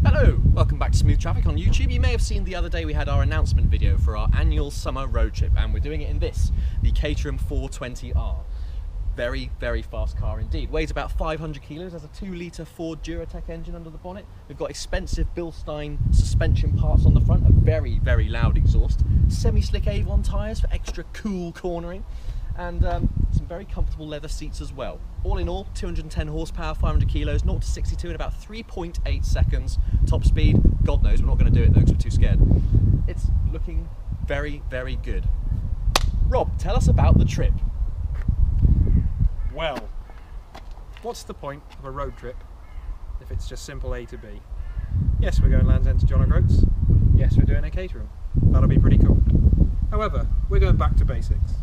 Hello, welcome back to Smooth Traffic on YouTube. You may have seen the other day we had our announcement video for our annual summer road trip, and we're doing it in this, the Caterham 420R. Very, very fast car indeed. Weighs about 500 kilos, has a 2-litre Ford Duratec engine under the bonnet. We've got expensive Bilstein suspension parts on the front, a very, very loud exhaust, semi-slick Avon tyres for extra cool cornering, and some very comfortable leather seats as well. All in all, 210 horsepower, 500 kilos, 0 to 62 in about 3.8 seconds. Top speed, God knows, we're not going to do it though because we're too scared. It's looking very, very good. Rob, tell us about the trip. Well, what's the point of a road trip if it's just simple A to B? Yes, we're going Land's End to John O'Groats. Yes, we're doing a Caterham. That'll be pretty cool. However, we're going back to basics.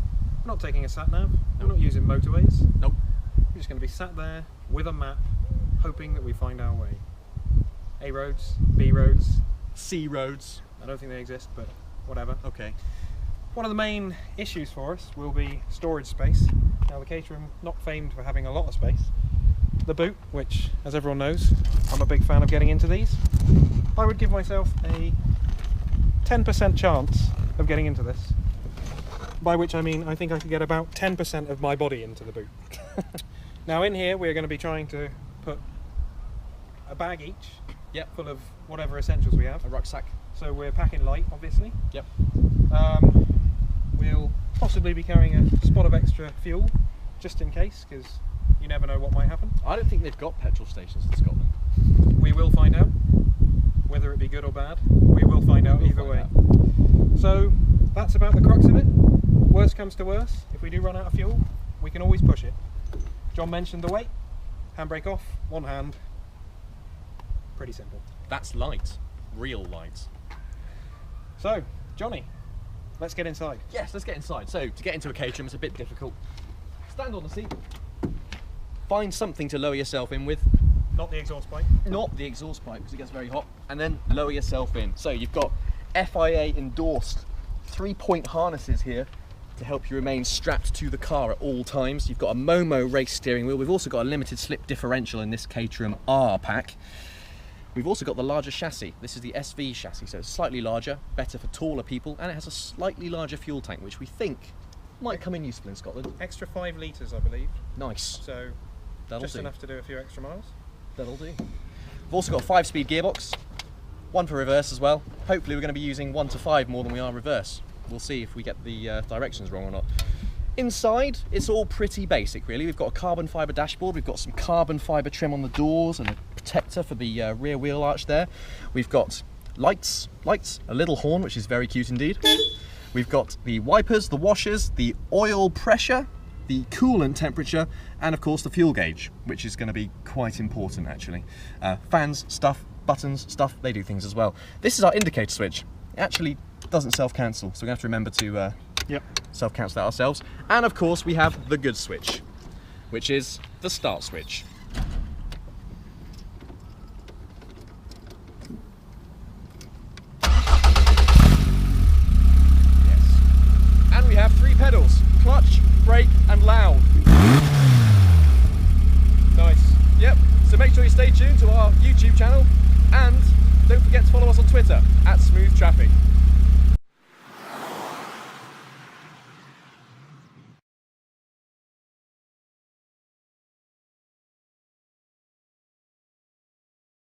We're not taking a sat-nav, we're not using motorways. Nope. We're just going to be sat there with a map, hoping that we find our way. A roads, B roads, C roads. I don't think they exist, but whatever. Okay. One of the main issues for us will be storage space. Now the Caterham, not famed for having a lot of space. The boot, which as everyone knows, I'm a big fan of getting into these. I would give myself a 10% chance of getting into this. By which I mean I think I could get about 10% of my body into the boot. Now in here we're going to be trying to put a bag each, full of whatever essentials we have. A rucksack. So we're packing light, obviously. Yep. We'll possibly be carrying a spot of extra fuel, just in case, because you never know what might happen. I don't think they've got petrol stations in Scotland. We will find out, whether it be good or bad. We will find out either way. So that's about the crux of it. Worst comes to worst, if we do run out of fuel, we can always push it. John mentioned the weight, handbrake off, one hand. Pretty simple. That's light, real light. So, Johnny, let's get inside. Yes, let's get inside. So, to get into a Caterham, it's a bit difficult. Stand on the seat. Find something to lower yourself in with. Not the exhaust pipe. Not the exhaust pipe, because it gets very hot. And then lower yourself in. So, you've got FIA endorsed 3-point harnesses here to help you remain strapped to the car at all times. You've got a Momo race steering wheel. We've also got a limited slip differential in this Caterham R pack. We've also got the larger chassis. This is the SV chassis, so it's slightly larger, better for taller people, and it has a slightly larger fuel tank, which we think might come in useful in Scotland. Extra 5 litres, I believe. Nice. So, That'll just do. enough to do a few extra miles. That'll do. We've also got a 5-speed gearbox, one for reverse as well. Hopefully we're going to be using 1 to 5 more than we are reverse. We'll see if we get the directions wrong or not. Inside, it's all pretty basic really. We've got a carbon fibre dashboard, we've got some carbon fibre trim on the doors and a protector for the rear wheel arch there. We've got lights, a little horn which is very cute indeed. We've got the wipers, the washers, the oil pressure, the coolant temperature, and of course the fuel gauge, which is going to be quite important actually. Fans, stuff, buttons, stuff, they do things as well. This is our indicator switch. It actually doesn't self-cancel, so we're going to have to remember to self-cancel that ourselves. And of course we have the good switch, which is the start switch. Yes. And we have 3 pedals: clutch, brake and loud. Nice. Yep, so make sure you stay tuned to our YouTube channel and don't forget to follow us on Twitter @SmoothTraffic.